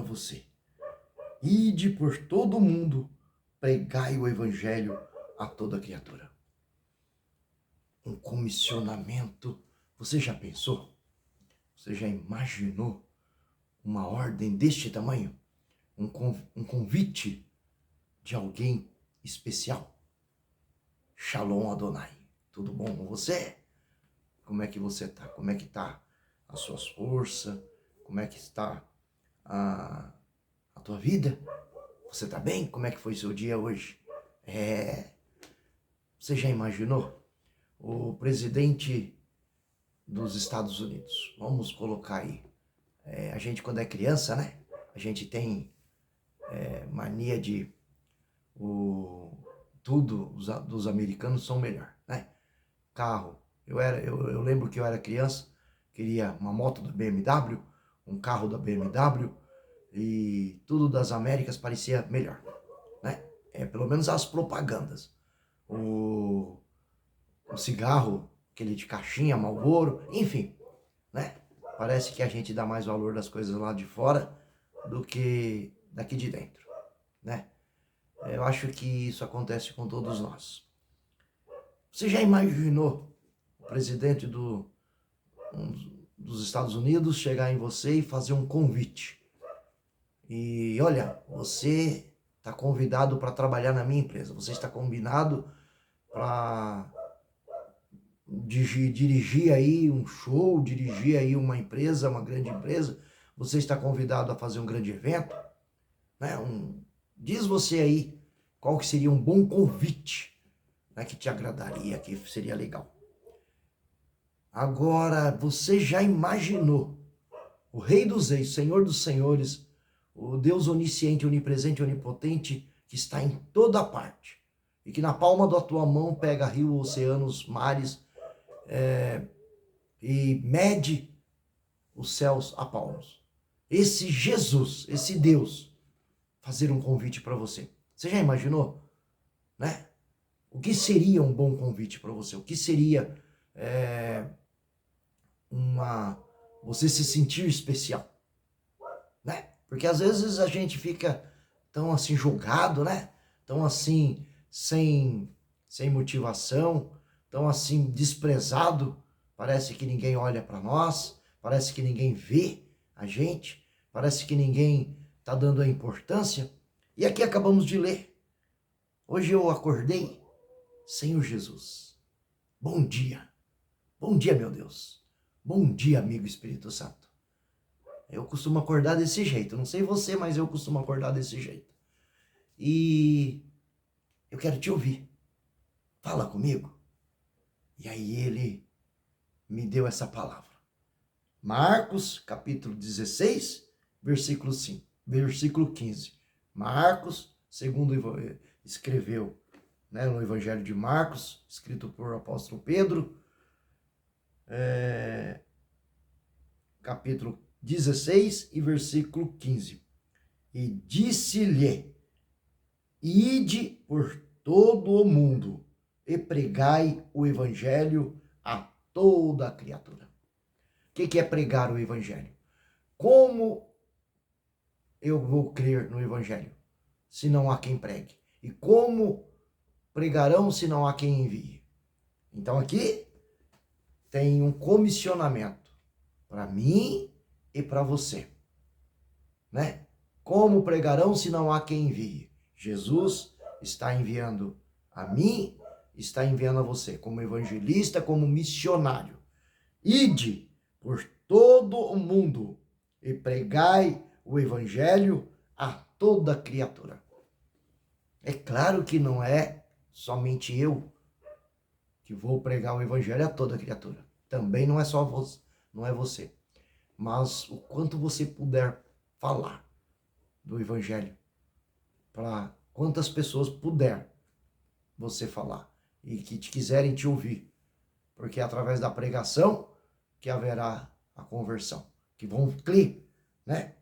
você. Ide por todo o mundo, pregai o evangelho a toda criatura. Um comissionamento. Você já pensou? Você já imaginou uma ordem deste tamanho? Um convite de alguém especial? Shalom Adonai. Tudo bom com você? Como é que você está? Como é que está as suas forças? Como é que está a tua vida? Você está bem? Como é que foi seu dia hoje? Você já imaginou? O presidente dos Estados Unidos, vamos colocar aí, a gente quando é criança, né? A gente tem mania de tudo dos americanos são melhor, né? Carro, eu lembro que eu era criança, queria uma moto da BMW, um carro da BMW, e tudo das Américas parecia melhor, né? Pelo menos as propagandas. O cigarro, aquele de caixinha, Marlboro, enfim, né? Parece que a gente dá mais valor das coisas lá de fora do que daqui de dentro, né? Eu acho que isso acontece com todos nós. Você já imaginou o presidente dos Estados Unidos chegar em você e fazer um convite? E olha, você está convidado para trabalhar na minha empresa. Você está combinado para dirigir aí um show, dirigir aí uma empresa, uma grande empresa. Você está convidado a fazer um grande evento, né? Diz você aí qual que seria um bom convite, né, que te agradaria, que seria legal. Agora, você já imaginou o Rei dos Reis, Senhor dos Senhores, o Deus onisciente, onipresente, onipotente, que está em toda parte, e que na palma da tua mão pega rios, oceanos, mares, e mede os céus a palmos. Esse Jesus, esse Deus, fazer um convite para você. Você já imaginou, né? O que seria um bom convite para você? O que seria você se sentir especial, né? Porque às vezes a gente fica tão assim jogado, né? Tão assim sem motivação, tão assim desprezado. Parece que ninguém olha para nós, parece que ninguém vê a gente, parece que ninguém está dando a importância. E aqui acabamos de ler. Hoje eu acordei, Senhor Jesus. Bom dia. Bom dia, meu Deus. Bom dia, amigo Espírito Santo. Eu costumo acordar desse jeito. Não sei você, mas eu costumo acordar desse jeito. E eu quero te ouvir. Fala comigo. E aí ele me deu essa palavra. Marcos, capítulo 16, versículo 5, versículo 15. Marcos, segundo escreveu, né, no Evangelho de Marcos, escrito por apóstolo Pedro, capítulo 16 e versículo 15. E disse-lhe: ide por todo o mundo e pregai o evangelho a toda a criatura. O que é pregar o evangelho? Como eu vou crer no evangelho se não há quem pregue? E como pregarão se não há quem envie? Então aqui tem um comissionamento para mim e para você, né? Como pregarão se não há quem envie? Jesus está enviando a mim, está enviando a você, como evangelista, como missionário. Ide por todo o mundo e pregai o evangelho a toda criatura. É claro que não é somente eu que vou pregar o evangelho a toda criatura. Também não é só você, não é você. Mas o quanto você puder falar do evangelho para quantas pessoas puder você falar e que quiserem te ouvir, porque é através da pregação que haverá a conversão, que vão crer, né?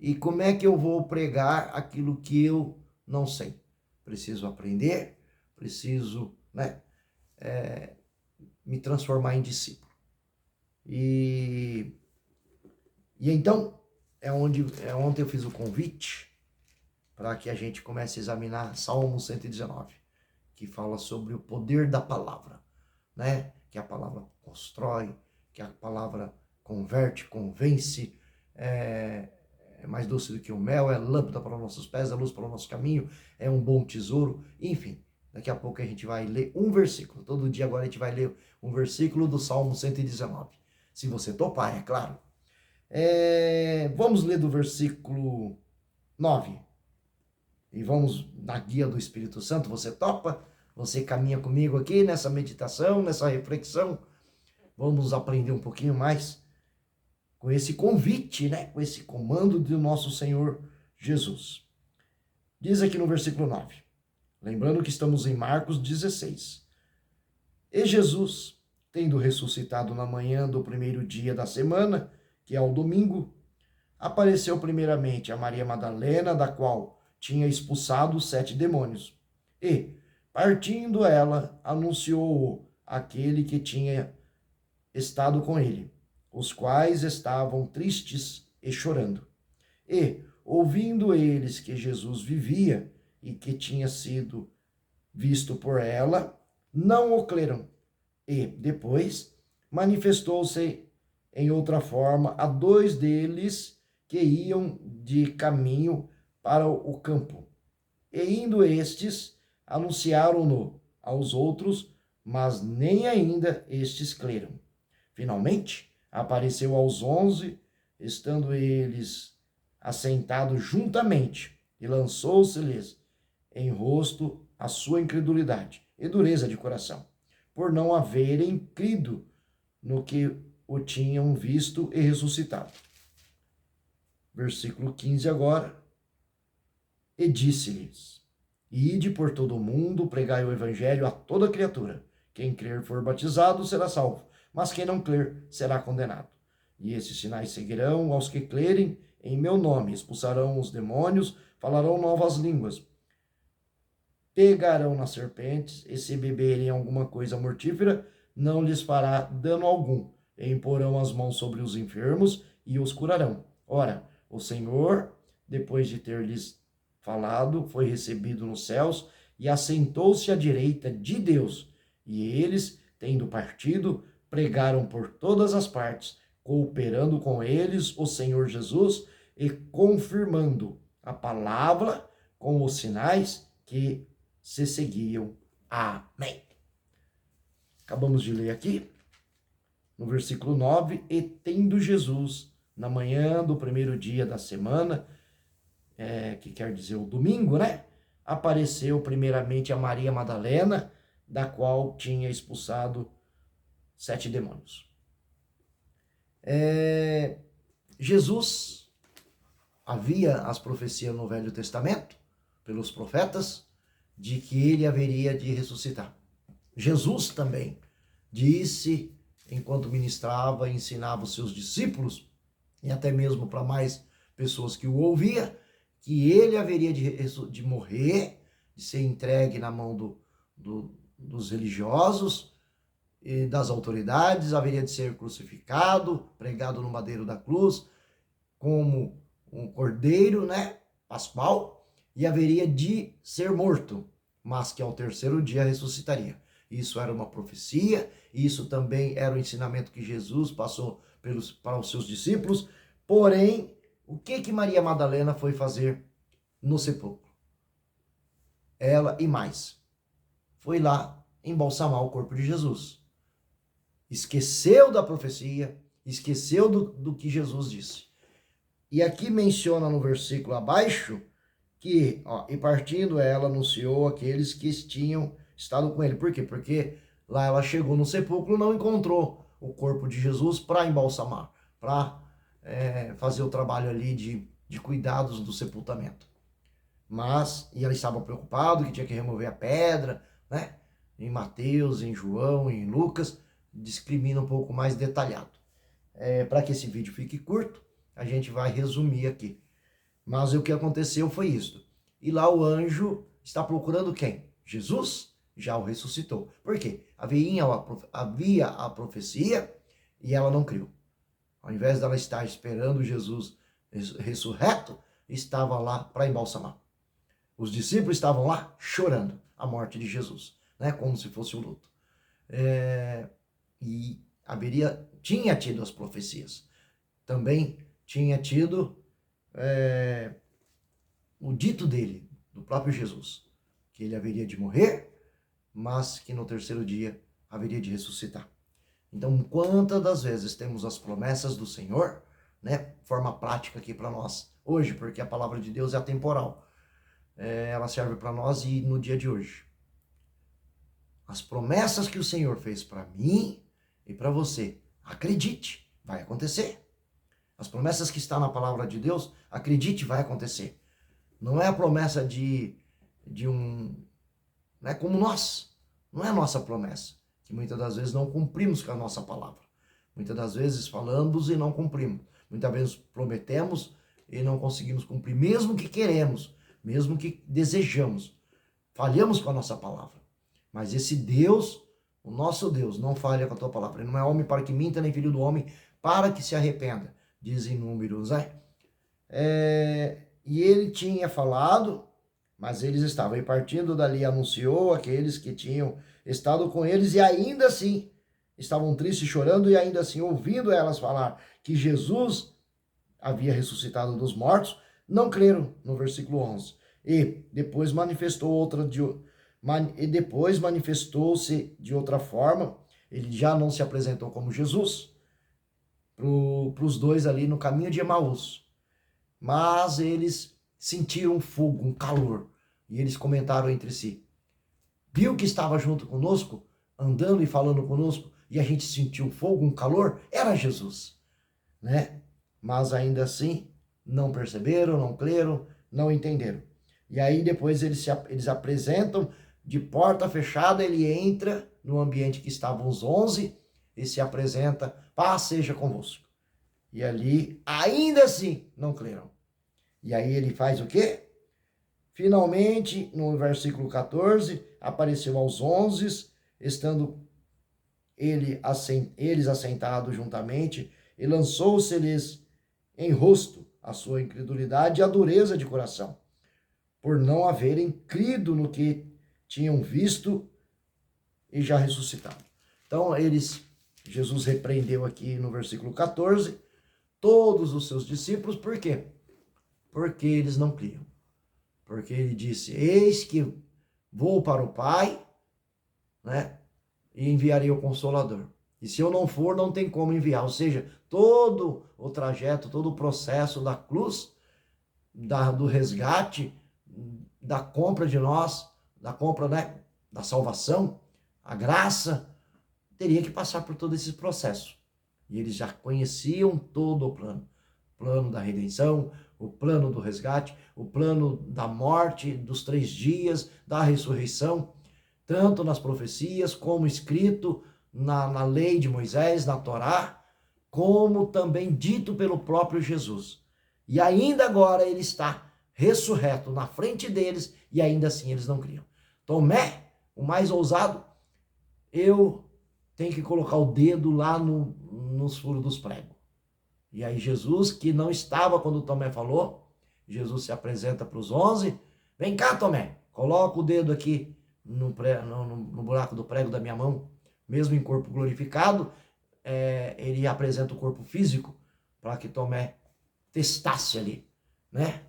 E como é que eu vou pregar aquilo que eu não sei? Preciso aprender, preciso, né, me transformar em discípulo. E então, ontem eu fiz o convite para que a gente comece a examinar Salmo 119, que fala sobre o poder da palavra, né? Que a palavra constrói, que a palavra converte, convence, é mais doce do que o mel, é lâmpada para os nossos pés, é luz para o nosso caminho, é um bom tesouro, enfim. Daqui a pouco a gente vai ler um versículo. Todo dia agora a gente vai ler um versículo do Salmo 119. Se você topar, é claro. Vamos ler do versículo 9. E vamos na guia do Espírito Santo. Você topa? Você caminha comigo aqui nessa meditação, nessa reflexão? Vamos aprender um pouquinho mais com esse convite, né? Com esse comando do nosso Senhor Jesus. Diz aqui no versículo 9. Lembrando que estamos em Marcos 16. E Jesus, tendo ressuscitado na manhã do primeiro dia da semana, que é o domingo, apareceu primeiramente a Maria Madalena, da qual tinha expulsado 7 demônios. E, partindo ela, anunciou àquele que tinha estado com ele, os quais estavam tristes e chorando. E, ouvindo eles que Jesus vivia e que tinha sido visto por ela, não o creram. E, depois, manifestou-se em outra forma a 2 deles que iam de caminho para o campo. E indo estes, anunciaram-no aos outros, mas nem ainda estes creram. Finalmente, apareceu aos 11, estando eles assentados juntamente, e lançou-se-lhes em rosto a sua incredulidade e dureza de coração, por não haverem crido no que o tinham visto e ressuscitado. Versículo 15 agora. E disse-lhes: Ide por todo o mundo, pregai o evangelho a toda criatura. Quem crer for batizado será salvo, mas quem não crer será condenado. E esses sinais seguirão aos que crerem em meu nome: expulsarão os demônios, falarão novas línguas, pegarão nas serpentes, e se beberem alguma coisa mortífera, não lhes fará dano algum. E imporão as mãos sobre os enfermos e os curarão. Ora, o Senhor, depois de ter-lhes falado, foi recebido nos céus e assentou-se à direita de Deus. E eles, tendo partido, pregaram por todas as partes, cooperando com eles o Senhor Jesus e confirmando a palavra com os sinais que se seguiam. Amém. Acabamos de ler aqui, no versículo 9, e tendo Jesus, na manhã do primeiro dia da semana, que quer dizer o domingo, né? Apareceu primeiramente a Maria Madalena, da qual tinha expulsado 7 demônios. Jesus, havia as profecias no Velho Testamento, pelos profetas, de que ele haveria de ressuscitar. Jesus também disse, enquanto ministrava e ensinava os seus discípulos, e até mesmo para mais pessoas que o ouviam, que ele haveria de morrer, de ser entregue na mão dos religiosos e das autoridades, haveria de ser crucificado, pregado no madeiro da cruz, como um cordeiro, né, pascual, e haveria de ser morto, mas que ao terceiro dia ressuscitaria. Isso era uma profecia, isso também era o ensinamento que Jesus passou para os seus discípulos. Porém, o que Maria Madalena foi fazer no sepulcro? Ela e mais, foi lá embalsamar o corpo de Jesus. Esqueceu da profecia, esqueceu do que Jesus disse. E aqui menciona no versículo abaixo que, e partindo ela anunciou aqueles que tinham estado com ele. Por quê? Porque lá ela chegou no sepulcro e não encontrou o corpo de Jesus para embalsamar, para fazer o trabalho ali de cuidados do sepultamento. E ela estava preocupada que tinha que remover a pedra, né? Em Mateus, em João, em Lucas, discrimina um pouco mais detalhado. Para que esse vídeo fique curto, a gente vai resumir aqui. Mas o que aconteceu foi isso. E lá o anjo está procurando quem? Jesus já o ressuscitou. Por quê? Havia a profecia e ela não criou. Ao invés dela estar esperando Jesus ressurreto, estava lá para embalsamar. Os discípulos estavam lá chorando a morte de Jesus, né? Como se fosse um luto. E tinha tido as profecias. Também tinha tido o dito dele, do próprio Jesus, que ele haveria de morrer, mas que no terceiro dia haveria de ressuscitar. Então, quantas das vezes temos as promessas do Senhor, né, forma prática aqui para nós hoje, porque a palavra de Deus é atemporal. Ela serve para nós e no dia de hoje. As promessas que o Senhor fez para mim e para você, acredite, vai acontecer. As promessas que estão na palavra de Deus, acredite, vai acontecer. Não é a promessa de um... Não é como nós. Não é a nossa promessa. Que muitas das vezes não cumprimos com a nossa palavra. Muitas das vezes falamos e não cumprimos. Muitas vezes prometemos e não conseguimos cumprir. Mesmo que queremos, mesmo que desejamos. Falhamos com a nossa palavra. Mas esse Deus, o nosso Deus, não falha com a tua palavra. Ele não é homem para que minta, nem filho do homem para que se arrependa. Dizem Números, né? E ele tinha falado, mas eles estavam. E partindo dali anunciou aqueles que tinham estado com eles e ainda assim estavam tristes, chorando, e ainda assim ouvindo elas falar que Jesus havia ressuscitado dos mortos, não creram, no versículo 11. E depois manifestou-se de outra forma. Ele já não se apresentou como Jesus para os dois ali no caminho de Emaús, mas eles sentiram um fogo, um calor, e eles comentaram entre si: viu que estava junto conosco, andando e falando conosco, e a gente sentiu um fogo, um calor? Era Jesus, né? Mas ainda assim não perceberam, não creram, não entenderam. E aí depois eles apresentam de porta fechada. Ele entra no ambiente que estavam os 11 e se apresenta: paz seja convosco. E ali, ainda assim, não creram. E aí ele faz o quê? Finalmente, no versículo 14, apareceu aos 11, estando eles assentados juntamente, e lançou-se-lhes em rosto a sua incredulidade e a dureza de coração, por não haverem crido no que tinham visto e já ressuscitado. Então, Jesus repreendeu aqui no versículo 14, todos os seus discípulos. Por quê? Porque eles não criam. Porque ele disse: eis que vou para o Pai, né, e enviarei o Consolador. E se eu não for, não tem como enviar. Ou seja, todo o trajeto, todo o processo da cruz, do resgate, da compra de nós, da compra, né, da salvação, a graça, teria que passar por todo esse processo. E eles já conheciam todo o plano. O plano da redenção, o plano do resgate, o plano da morte, dos 3 dias, da ressurreição, tanto nas profecias, como escrito na lei de Moisés, na Torá, como também dito pelo próprio Jesus. E ainda agora ele está ressurreto na frente deles, e ainda assim eles não criam. Tomé, o mais ousado, eu tenho que colocar o dedo lá nos furos dos pregos. E aí Jesus, que não estava quando Tomé falou, Jesus se apresenta para os 11, vem cá, Tomé, coloca o dedo aqui no buraco do prego da minha mão, mesmo em corpo glorificado. Ele apresenta o corpo físico para que Tomé testasse ali, né?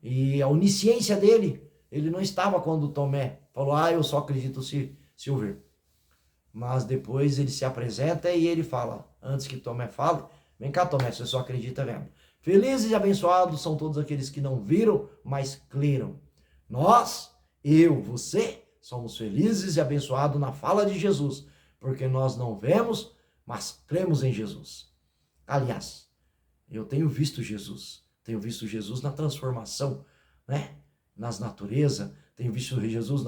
E a onisciência dele, ele não estava quando Tomé falou: eu só acredito se eu ver. Mas depois ele se apresenta e ele fala, antes que Tomé fale: vem cá, Tomé, você só acredita vendo. Felizes e abençoados são todos aqueles que não viram, mas creram. Nós, você, somos felizes e abençoados na fala de Jesus, porque nós não vemos, mas cremos em Jesus. Aliás, eu tenho visto Jesus na transformação, né? Nas naturezas, tenho visto Jesus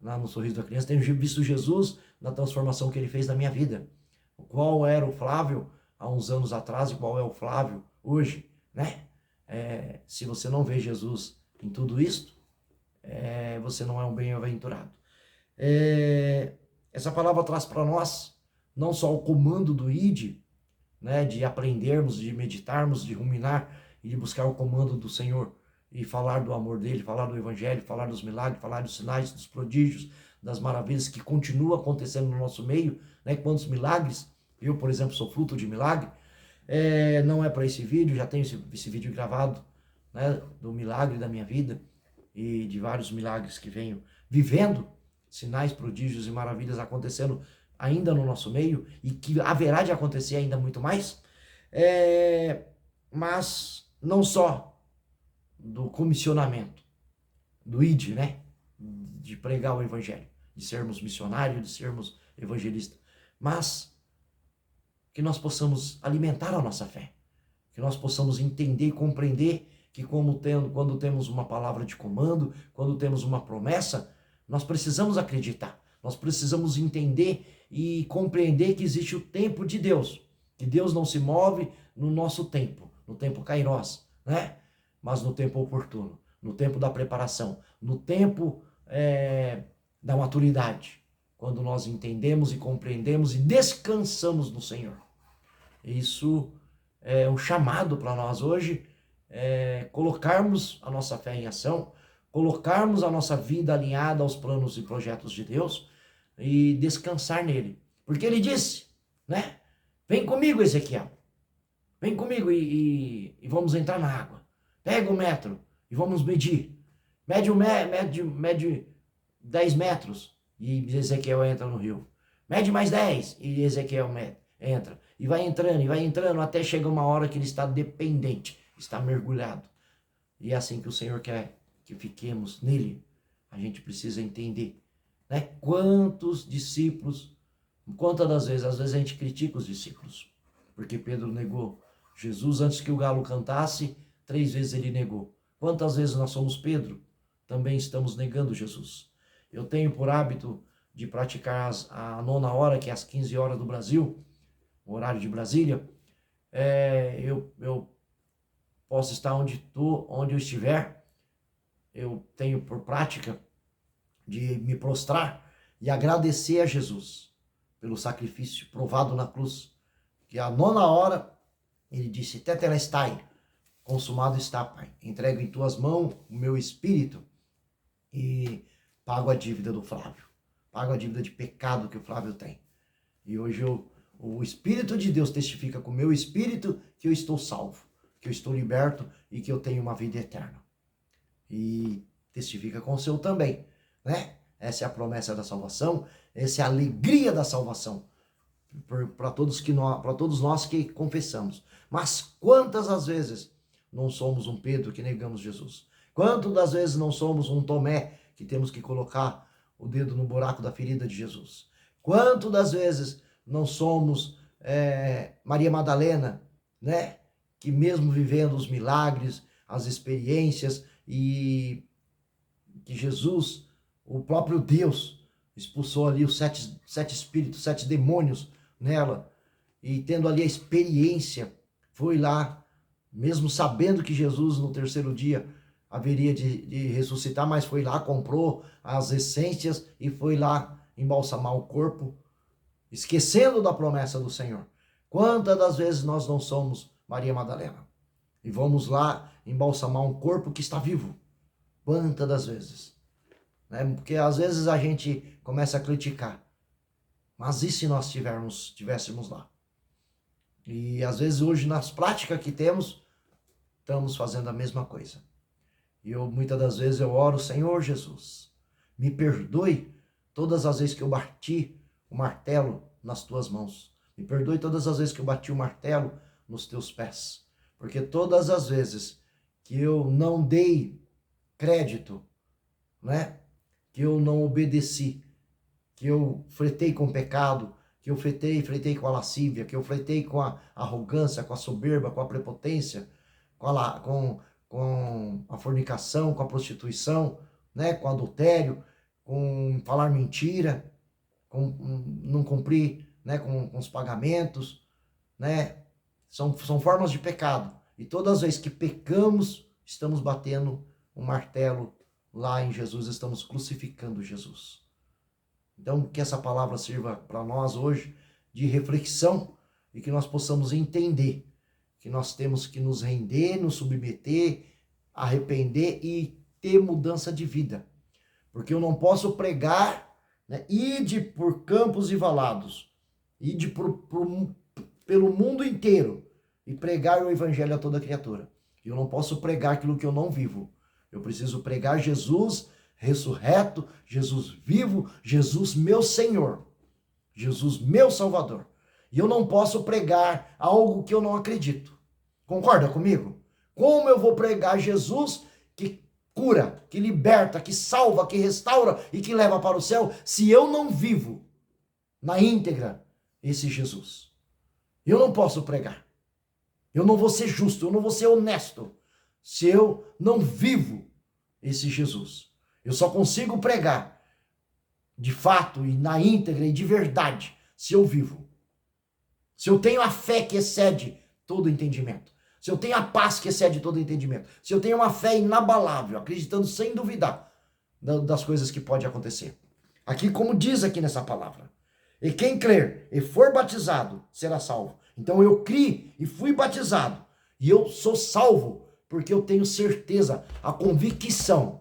no sorriso da criança, tenho visto Jesus na transformação que ele fez na minha vida. Qual era o Flávio há uns anos atrás e qual é o Flávio hoje, né? Se você não vê Jesus em tudo isso, você não é um bem-aventurado. Essa palavra traz para nós não só o comando do ID, né, de aprendermos, de meditarmos, de ruminar e de buscar o comando do Senhor e falar do amor dele, falar do evangelho, falar dos milagres, falar dos sinais, dos prodígios, das maravilhas que continuam acontecendo no nosso meio, né? Quantos milagres, eu, por exemplo, sou fruto de milagre. Não é para esse vídeo, já tenho esse vídeo gravado, né, do milagre da minha vida e de vários milagres que venho vivendo, sinais, prodígios e maravilhas acontecendo ainda no nosso meio e que haverá de acontecer ainda muito mais. Mas não só do comissionamento, do ID, né, de pregar o evangelho, de sermos missionários, de sermos evangelistas, mas que nós possamos alimentar a nossa fé, que nós possamos entender e compreender que quando temos uma palavra de comando, quando temos uma promessa, nós precisamos acreditar, nós precisamos entender e compreender que existe o tempo de Deus, que Deus não se move no nosso tempo, no tempo Kairos, né? Mas no tempo oportuno, no tempo da preparação, no tempo da maturidade, quando nós entendemos e compreendemos e descansamos no Senhor. Isso é um chamado para nós hoje, colocarmos a nossa fé em ação, colocarmos a nossa vida alinhada aos planos e projetos de Deus e descansar nele. Porque ele disse, né? Vem comigo, Ezequiel. Vem comigo e vamos entrar na água. Pega o metro e vamos medir. Mede 10 metros e Ezequiel entra no rio. Mede mais 10 e Ezequiel entra. E vai entrando até chegar uma hora que ele está dependente, está mergulhado. E é assim que o Senhor quer que fiquemos nele. A gente precisa entender, né? Quantos discípulos, quantas das vezes, às vezes a gente critica os discípulos, porque Pedro negou Jesus antes que o galo cantasse, 3 vezes ele negou. Quantas vezes nós somos Pedro? Também estamos negando Jesus. Eu tenho por hábito de praticar a 9ª hora, que é às 15 horas do Brasil, o horário de Brasília. Eu posso estar onde eu estiver. Eu tenho por prática de me prostrar e agradecer a Jesus pelo sacrifício provado na cruz. Que a 9ª hora ele disse: Tetelestai, consumado está, Pai. Entrego em tuas mãos o meu espírito e pago a dívida do Flávio. Pago a dívida de pecado que o Flávio tem. E hoje o Espírito de Deus testifica com o meu espírito que eu estou salvo, que eu estou liberto e que eu tenho uma vida eterna. E testifica com o seu também, né? Essa é a promessa da salvação, essa é a alegria da salvação para todos nós que confessamos. Mas quantas as vezes não somos um Pedro que negamos Jesus? Quantas das vezes não somos um Tomé que temos que colocar o dedo no buraco da ferida de Jesus? Quantas das vezes não somos Maria Madalena, né? Que mesmo vivendo os milagres, as experiências e que Jesus, o próprio Deus, expulsou ali os 7 espíritos, 7 demônios nela, e tendo ali a experiência, foi lá, mesmo sabendo que Jesus no 3º dia haveria de ressuscitar, mas foi lá, comprou as essências e foi lá embalsamar o corpo, esquecendo da promessa do Senhor. Quantas das vezes nós não somos Maria Madalena e vamos lá embalsamar um corpo que está vivo? Quantas das vezes? Né? Porque às vezes a gente começa a criticar. Mas e se nós tivéssemos lá? E às vezes hoje nas práticas que temos, estamos fazendo a mesma coisa. E muitas das vezes eu oro: Senhor Jesus, me perdoe todas as vezes que eu bati o martelo nas tuas mãos. Me perdoe todas as vezes que eu bati o martelo nos teus pés. Porque todas as vezes que eu não dei crédito, né? Que eu não obedeci, que eu fretei com o pecado, que eu fretei com a lascívia, que eu fretei com a arrogância, com a soberba, com a prepotência, com a fornicação, com a prostituição, né? Com adultério, com falar mentira, com não cumprir, né? com os pagamentos, né? São formas de pecado. E todas as vezes que pecamos, estamos batendo um martelo lá em Jesus, estamos crucificando Jesus. Então, que essa palavra sirva para nós hoje de reflexão e que nós possamos entender que nós temos que nos render, nos submeter, arrepender e ter mudança de vida. Porque eu não posso pregar, né, ide por campos e valados, ide pelo mundo inteiro e pregar o evangelho a toda criatura. Eu não posso pregar aquilo que eu não vivo. Eu preciso pregar Jesus ressurreto, Jesus vivo, Jesus meu Senhor, Jesus meu Salvador. E eu não posso pregar algo que eu não acredito. Concorda comigo? Como eu vou pregar Jesus que cura, que liberta, que salva, que restaura e que leva para o céu, se eu não vivo na íntegra esse Jesus? Eu não posso pregar. Eu não vou ser justo, eu não vou ser honesto se eu não vivo esse Jesus. Eu só consigo pregar de fato e na íntegra e de verdade se eu vivo. Se eu tenho a fé que excede todo entendimento. Se eu tenho a paz que excede todo entendimento. Se eu tenho uma fé inabalável, acreditando sem duvidar das coisas que podem acontecer. Aqui, como diz aqui nessa palavra. E quem crer e for batizado será salvo. Então eu criei e fui batizado. E eu sou salvo porque eu tenho certeza, a convicção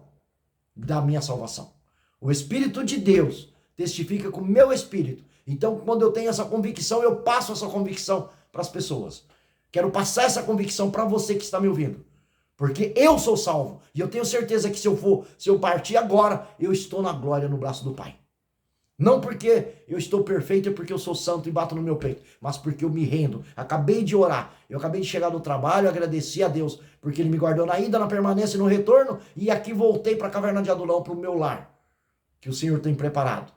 da minha salvação. O Espírito de Deus testifica com o meu espírito. Então, quando eu tenho essa convicção, eu passo essa convicção para as pessoas. Quero passar essa convicção para você que está me ouvindo. Porque eu sou salvo. E eu tenho certeza que se eu partir agora, eu estou na glória no braço do Pai. Não porque eu estou perfeito e porque eu sou santo e bato no meu peito, mas porque eu me rendo. Acabei de orar, eu acabei de chegar do trabalho, agradeci a Deus, porque Ele me guardou na ida, na permanência e no retorno, e aqui voltei para a caverna de Adulão, para o meu lar, que o Senhor tem preparado.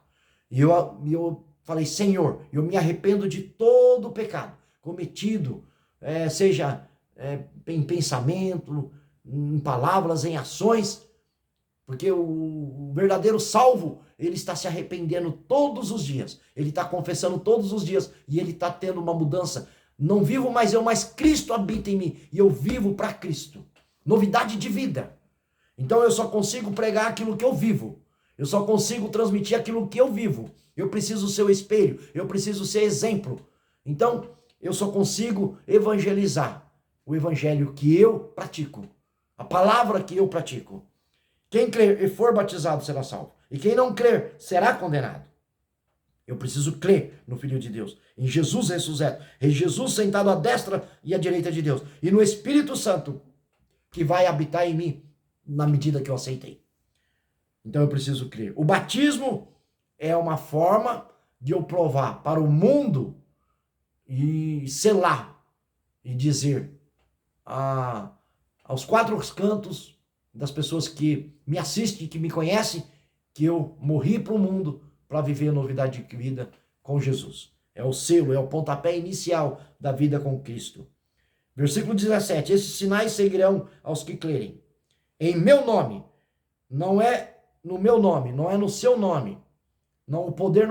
E eu falei, Senhor, eu me arrependo de todo o pecado cometido, seja em pensamento, em palavras, em ações, porque o verdadeiro salvo, ele está se arrependendo todos os dias. Ele está confessando todos os dias. E ele está tendo uma mudança. Não vivo mais eu, mas Cristo habita em mim. E eu vivo para Cristo. Novidade de vida. Então eu só consigo pregar aquilo que eu vivo. Eu só consigo transmitir aquilo que eu vivo. Eu preciso ser o espelho. Eu preciso ser exemplo. Então eu só consigo evangelizar o evangelho que eu pratico. A palavra que eu pratico. Quem crer e for batizado será salvo. E quem não crer será condenado. Eu preciso crer no Filho de Deus, em Jesus ressuscitado, em Jesus sentado à destra e à direita de Deus, e no Espírito Santo que vai habitar em mim na medida que eu aceitei. Então eu preciso crer. O batismo é uma forma de eu provar para o mundo e selar e dizer aos quatro cantos das pessoas que me assistem, que me conhecem, que eu morri para o mundo para viver a novidade de vida com Jesus. É o selo, é o pontapé inicial da vida com Cristo. Versículo 17, esses sinais seguirão aos que crerem. Em meu nome, não é no meu nome, não é no seu nome. Não, o poder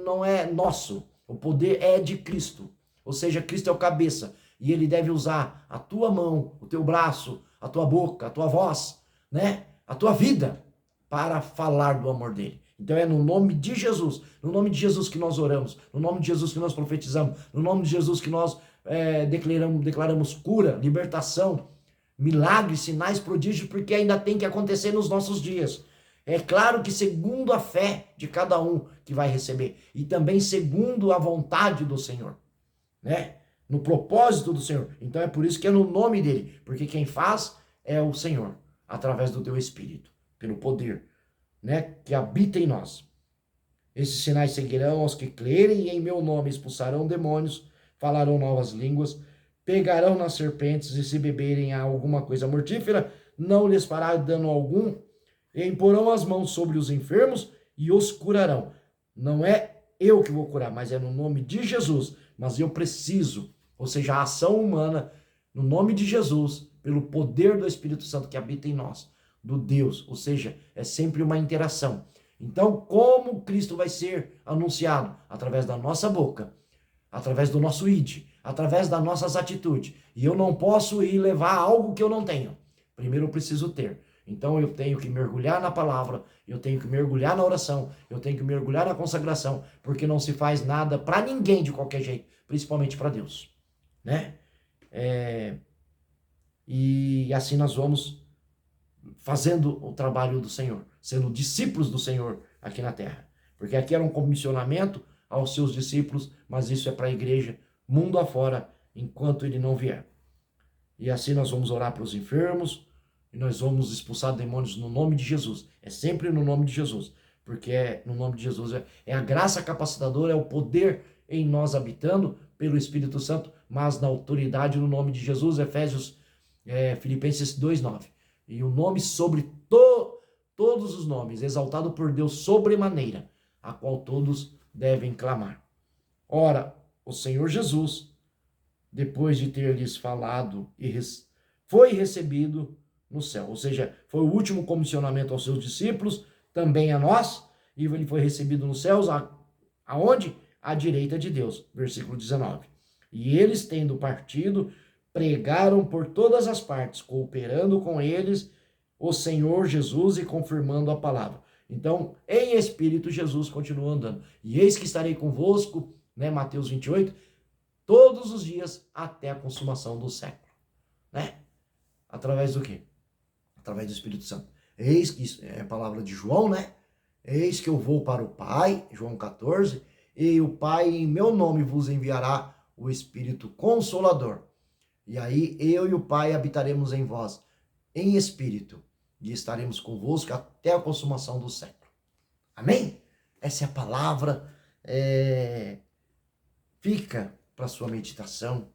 não é nosso, o poder é de Cristo. Ou seja, Cristo é o cabeça e ele deve usar a tua mão, o teu braço, a tua boca, a tua voz, né? A tua vida para falar do amor dele. Então é no nome de Jesus, no nome de Jesus que nós oramos, no nome de Jesus que nós profetizamos, no nome de Jesus que nós declaramos cura, libertação, milagres, sinais, prodígios, porque ainda tem que acontecer nos nossos dias. É claro que segundo a fé de cada um que vai receber e também segundo a vontade do Senhor, né? No propósito do Senhor. Então é por isso que é no nome dele, porque quem faz é o Senhor, através do teu Espírito, pelo poder, né, que habita em nós. Esses sinais seguirão aos que crerem e em meu nome expulsarão demônios, falarão novas línguas, pegarão nas serpentes e se beberem alguma coisa mortífera, não lhes fará dano algum, e imporão as mãos sobre os enfermos e os curarão. Não é eu que vou curar, mas é no nome de Jesus. Mas eu preciso, ou seja, a ação humana, no nome de Jesus, pelo poder do Espírito Santo que habita em nós, do Deus, ou seja, é sempre uma interação. Então, como Cristo vai ser anunciado? Através da nossa boca, através do nosso id, através das nossas atitudes. E eu não posso ir levar algo que eu não tenho. Primeiro eu preciso ter. Então eu tenho que mergulhar na palavra, eu tenho que mergulhar na oração, eu tenho que mergulhar na consagração, porque não se faz nada para ninguém de qualquer jeito, principalmente para Deus, né? E assim nós vamos fazendo o trabalho do Senhor, sendo discípulos do Senhor aqui na terra. Porque aqui era um comissionamento aos seus discípulos, mas isso é para a igreja mundo afora, enquanto ele não vier. E assim nós vamos orar para os enfermos, e nós vamos expulsar demônios no nome de Jesus. É sempre no nome de Jesus, porque no nome de Jesus é a graça capacitadora, é o poder em nós habitando pelo Espírito Santo, mas na autoridade no nome de Jesus, Filipenses 2:9. E o nome sobre todos os nomes, exaltado por Deus sobremaneira, a qual todos devem clamar. Ora, o Senhor Jesus, depois de ter lhes falado, foi recebido no céu. Ou seja, foi o último comissionamento aos seus discípulos, também a nós, e ele foi recebido nos céus, aonde? À direita de Deus. Versículo 19. E eles, tendo partido, pregaram por todas as partes, cooperando com eles o Senhor Jesus e confirmando a palavra. Então, em espírito, Jesus continua andando. E eis que estarei convosco, né, Mateus 28, todos os dias até a consumação do século. Né? Através do quê? Através do Espírito Santo. Eis que, isso é a palavra de João, né? Eis que eu vou para o Pai, João 14, e o Pai em meu nome vos enviará o Espírito Consolador. E aí eu e o Pai habitaremos em vós, em espírito, e estaremos convosco até a consumação do século. Amém? Essa é a palavra. Fica para sua meditação.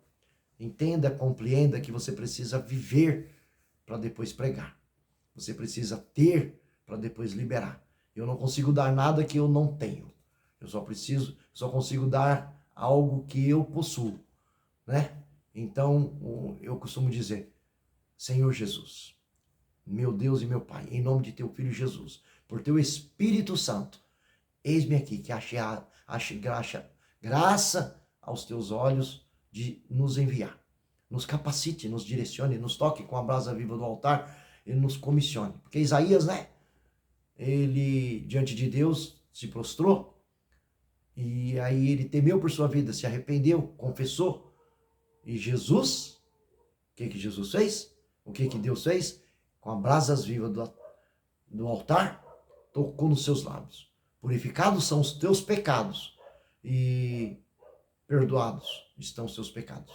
Entenda, compreenda que você precisa viver para depois pregar. Você precisa ter para depois liberar. Eu não consigo dar nada que eu não tenho. Eu só consigo dar algo que eu possuo, né? Então, eu costumo dizer, Senhor Jesus, meu Deus e meu Pai, em nome de teu Filho Jesus, por teu Espírito Santo, eis-me aqui, que ache graça aos teus olhos de nos enviar. Nos capacite, nos direcione, nos toque com a brasa viva do altar e nos comissione. Porque Isaías, né? Ele, diante de Deus, se prostrou e aí ele temeu por sua vida, se arrependeu, confessou. E Jesus, o que Jesus fez? O que Deus fez? Com as brasas vivas do altar, tocou nos seus lábios. Purificados são os teus pecados e perdoados estão os seus pecados.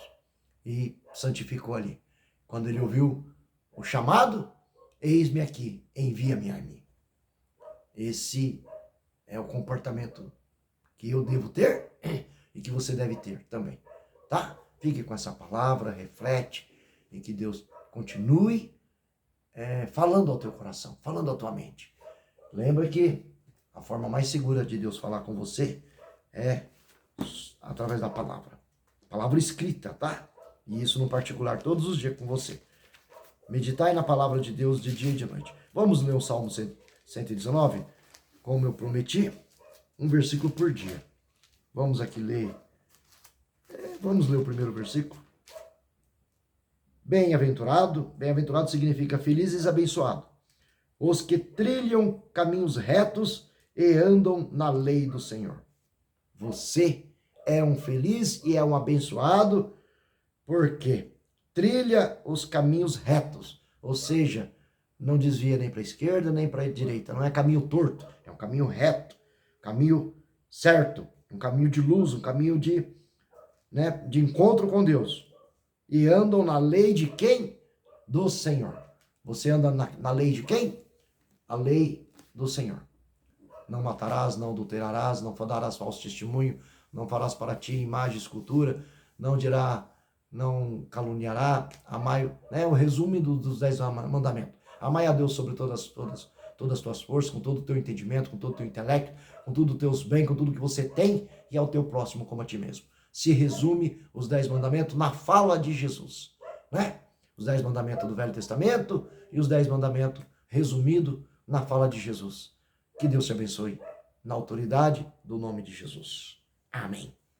E santificou ali. Quando ele ouviu o chamado, eis-me aqui, envia-me a mim. Esse é o comportamento que eu devo ter e que você deve ter também, tá? Fique com essa palavra, reflete, e que Deus continue falando ao teu coração, falando à tua mente. Lembra que a forma mais segura de Deus falar com você é através da palavra. Palavra escrita, tá? E isso no particular, todos os dias com você. Meditai na palavra de Deus de dia e de noite. Vamos ler o Salmo 119? Como eu prometi, um versículo por dia. Vamos aqui ler. Vamos ler o primeiro versículo. Bem-aventurado significa felizes e abençoado. Os que trilham caminhos retos e andam na lei do Senhor. Você é um feliz e é um abençoado porque trilha os caminhos retos, ou seja, não desvia nem para a esquerda nem para a direita, não é caminho torto, é um caminho reto, caminho certo, um caminho de luz, um caminho de encontro com Deus. E andam na lei de quem? Do Senhor. Você anda na lei de quem? A lei do Senhor. Não matarás, não adulterarás, não darás falso testemunho, não farás para ti imagem, escultura, não caluniará, amai, o resumo dos 10 mandamentos. Amai a Deus sobre todas as tuas forças, com todo o teu entendimento, com todo o teu intelecto, com tudo os teus bens, com tudo que você tem, e ao teu próximo como a ti mesmo. Se resume os 10 mandamentos na fala de Jesus, né? Os 10 mandamentos do Velho Testamento e os 10 mandamentos resumidos na fala de Jesus. Que Deus te abençoe na autoridade do nome de Jesus. Amém.